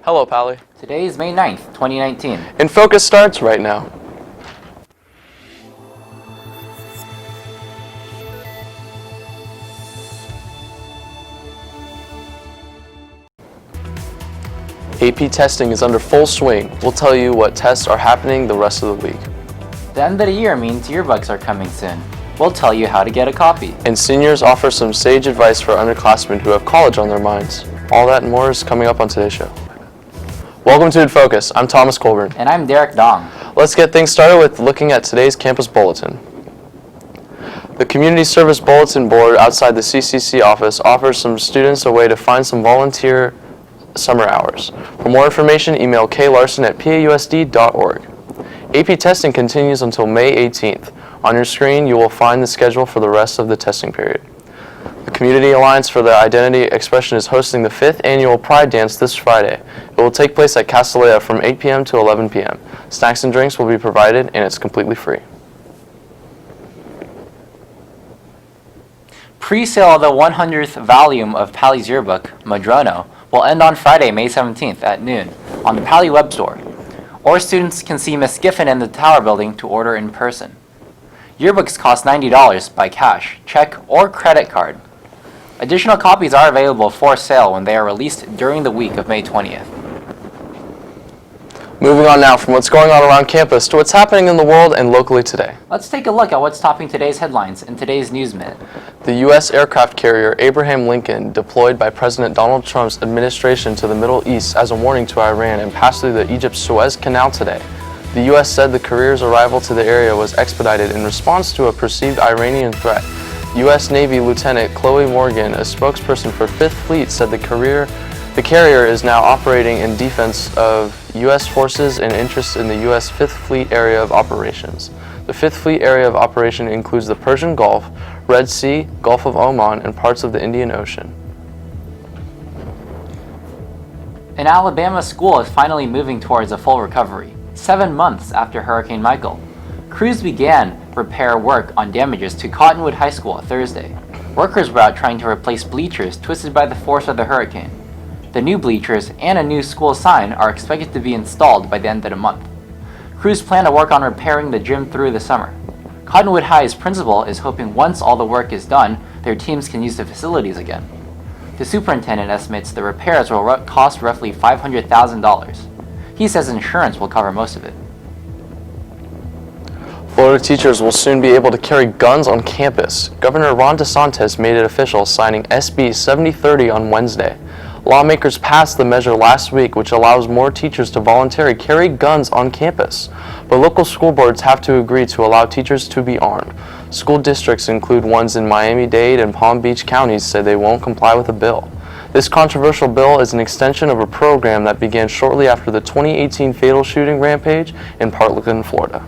Hello, Pally. Today is May 9th, 2019. InFocus starts right now. AP testing is under full swing. We'll tell you what tests are happening the rest of the week. The end of the year means yearbooks are coming soon. We'll tell you how to get a copy. And seniors offer some sage advice for underclassmen who have college on their minds. All that and more is coming up on today's show. Welcome to InFocus. I'm Thomas Colburn. And I'm Derek Dong. Let's get things started with looking at today's campus bulletin. The Community Service Bulletin Board outside the CCC office offers some students a way to find some volunteer summer hours. For more information, email klarson@pausd.org. AP testing continues until May 18th. On your screen, you will find the schedule for the rest of the testing period. The Community Alliance for the Identity Expression is hosting the 5th annual Pride Dance this Friday. It will take place at Castellea from 8 p.m. to 11 p.m. Snacks and drinks will be provided, and it's completely free. Pre-sale of the 100th volume of Pally's yearbook, Madrono, will end on Friday, May 17th at noon on the Pally web store. Or students can see Miss Giffen in the Tower Building to order in person. Yearbooks cost $90 by cash, check, or credit card. Additional copies are available for sale when they are released during the week of May 20th. Moving on now from what's going on around campus to what's happening in the world and locally today. Let's take a look at what's topping today's headlines in today's News Minute. The U.S. aircraft carrier Abraham Lincoln, deployed by President Donald Trump's administration to the Middle East as a warning to Iran and passed through the Egypt's Suez Canal today. The U.S. said the carrier's arrival to the area was expedited in response to a perceived Iranian threat. U.S. Navy Lieutenant Chloe Morgan, a spokesperson for Fifth Fleet, said the carrier is now operating in defense of U.S. forces and interests in the U.S. Fifth Fleet area of operations. The Fifth Fleet area of operation includes the Persian Gulf, Red Sea, Gulf of Oman, and parts of the Indian Ocean. An Alabama school is finally moving towards a full recovery, 7 months after Hurricane Michael. Crews began repair work on damages to Cottonwood High School Thursday. Workers were out trying to replace bleachers twisted by the force of the hurricane. The new bleachers and a new school sign are expected to be installed by the end of the month. Crews plan to work on repairing the gym through the summer. Cottonwood High's principal is hoping once all the work is done, their teams can use the facilities again. The superintendent estimates the repairs will cost roughly $500,000. He says insurance will cover most of it. Florida teachers will soon be able to carry guns on campus. Governor Ron DeSantis made it official, signing SB 7030 on Wednesday. Lawmakers passed the measure last week, which allows more teachers to voluntarily carry guns on campus. But local school boards have to agree to allow teachers to be armed. School districts include ones in Miami-Dade and Palm Beach counties say they won't comply with the bill. This controversial bill is an extension of a program that began shortly after the 2018 fatal shooting rampage in Parkland, Florida.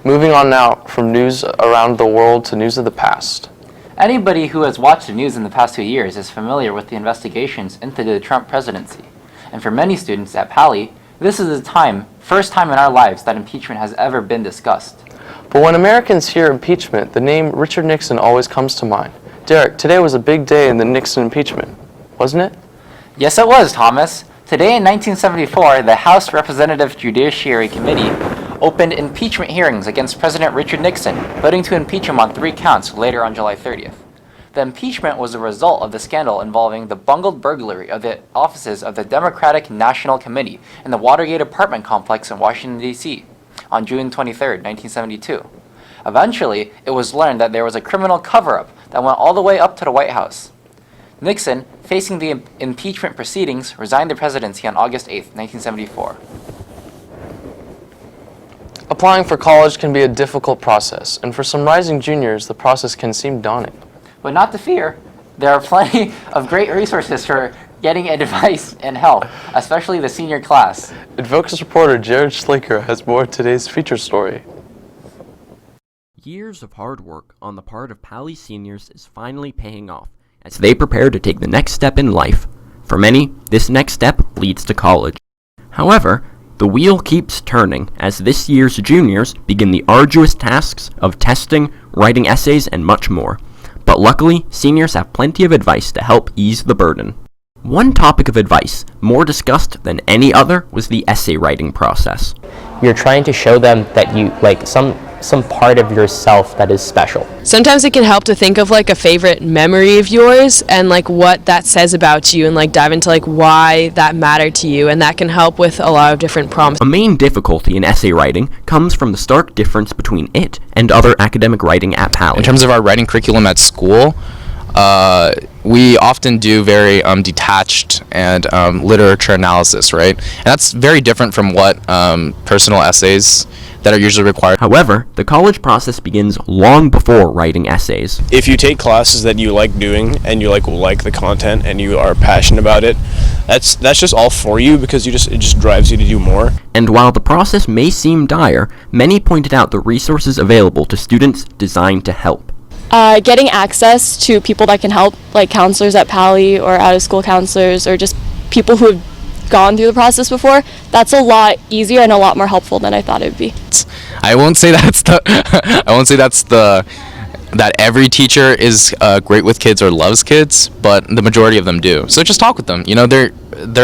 Moving on now from news around the world to news of the past. Anybody who has watched the news in the past 2 years is familiar with the investigations into the Trump presidency. And for many students at Pally, this is the first time in our lives that impeachment has ever been discussed. But when Americans hear impeachment, the name Richard Nixon always comes to mind. Derek, today was a big day in the Nixon impeachment, wasn't it? Yes, it was, Thomas. Today in 1974, the House Representative Judiciary Committee opened impeachment hearings against President Richard Nixon, voting to impeach him on 3 counts later on July 30th. The impeachment was a result of the scandal involving the bungled burglary of the offices of the Democratic National Committee in the Watergate apartment complex in Washington, D.C. on June 23, 1972. Eventually, it was learned that there was a criminal cover-up that went all the way up to the White House. Nixon, facing the impeachment proceedings, resigned the presidency on August 8, 1974. Applying for college can be a difficult process, and for some rising juniors, the process can seem daunting. But not to fear, there are plenty of great resources for getting advice and help, especially the senior class. InFocus reporter Jared Schlaker has more of today's feature story. Years of hard work on the part of Pally seniors is finally paying off as they prepare to take the next step in life. For many, this next step leads to college. However, the wheel keeps turning as this year's juniors begin the arduous tasks of testing, writing essays, and much more. But luckily, seniors have plenty of advice to help ease the burden. One topic of advice, more discussed than any other, was the essay writing process. You're trying to show them that you like some part of yourself that is special. Sometimes it can help to think of like a favorite memory of yours and like what that says about you and like dive into like why that mattered to you, and that can help with a lot of different prompts. A main difficulty in essay writing comes from the stark difference between it and other academic writing at Pally. In terms of our writing curriculum at school, we often do very detached and literature analysis, right? And that's very different from what personal essays that are usually required. However, the college process begins long before writing essays. If you take classes that you like doing and you like the content and you are passionate about it, that's just all for you because it just drives you to do more. And while the process may seem dire, many pointed out the resources available to students designed to help. Getting access to people that can help, like counselors at Pally or out-of-school counselors or just people who have gone through the process before, that's a lot easier and a lot more helpful than I thought it would be. I won't say that every teacher is great with kids or loves kids, but the majority of them do. So just talk with them. You know, they're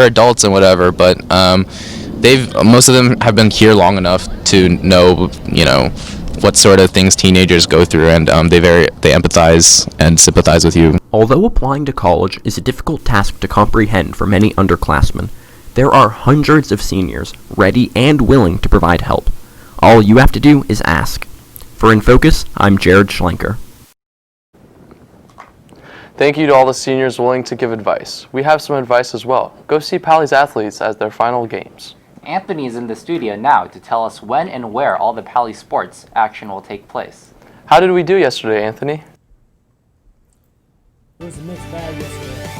adults and whatever, but most of them have been here long enough to know, you know, what sort of things teenagers go through, and they empathize and sympathize with you. Although applying to college is a difficult task to comprehend for many underclassmen, there are hundreds of seniors ready and willing to provide help. All you have to do is ask. For InFocus, I'm Jared Schlenker. Thank you to all the seniors willing to give advice. We have some advice as well. Go see Pally's athletes at their final games. Anthony is in the studio now to tell us when and where all the Pally sports action will take place. How did we do yesterday, Anthony? It was a mixed bag yesterday.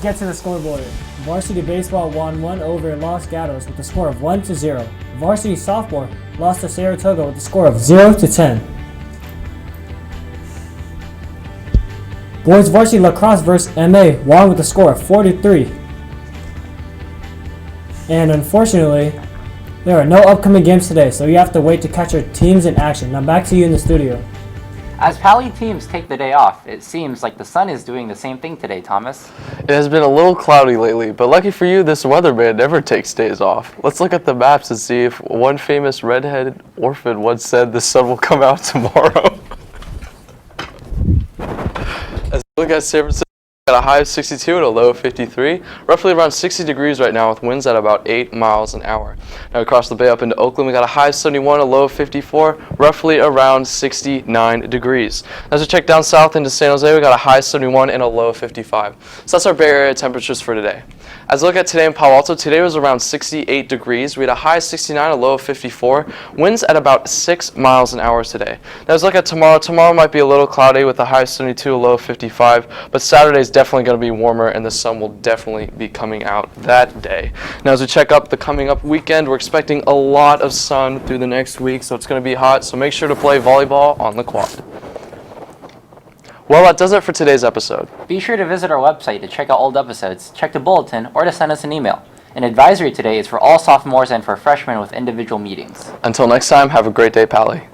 Get to the scoreboard. Varsity baseball won 1 over Los Gatos with a score of 1-0. Varsity softball lost to Saratoga with a score of 0-10. Boys varsity lacrosse vs. MA won with a score of 4-3. And unfortunately, there are no upcoming games today, so you have to wait to catch your teams in action. Now back to you in the studio. As Pally teams take the day off, it seems like the sun is doing the same thing today, Thomas. It has been a little cloudy lately, but lucky for you, this weatherman never takes days off. Let's look at the maps and see if one famous redheaded orphan once said the sun will come out tomorrow. As we look at San Francisco, got a high of 62 and a low of 53, roughly around 60 degrees right now with winds at about 8 miles an hour. Now across the bay up into Oakland, we got a high of 71, a low of 54, roughly around 69 degrees. As we check down south into San Jose, we got a high of 71 and a low of 55. So that's our Bay Area temperatures for today. As we look at today in Palo Alto, today was around 68 degrees. We had a high of 69, a low of 54. Winds at about 6 miles an hour today. Now as we look at tomorrow, tomorrow might be a little cloudy with a high of 72, a low of 55. But Saturday is definitely going to be warmer and the sun will definitely be coming out that day. Now as we check up the coming up weekend, we're expecting a lot of sun through the next week, so it's going to be hot. So make sure to play volleyball on the quad. Well, that does it for today's episode. Be sure to visit our website to check out old episodes, check the bulletin, or to send us an email. An advisory today is for all sophomores and for freshmen with individual meetings. Until next time, have a great day, Pally.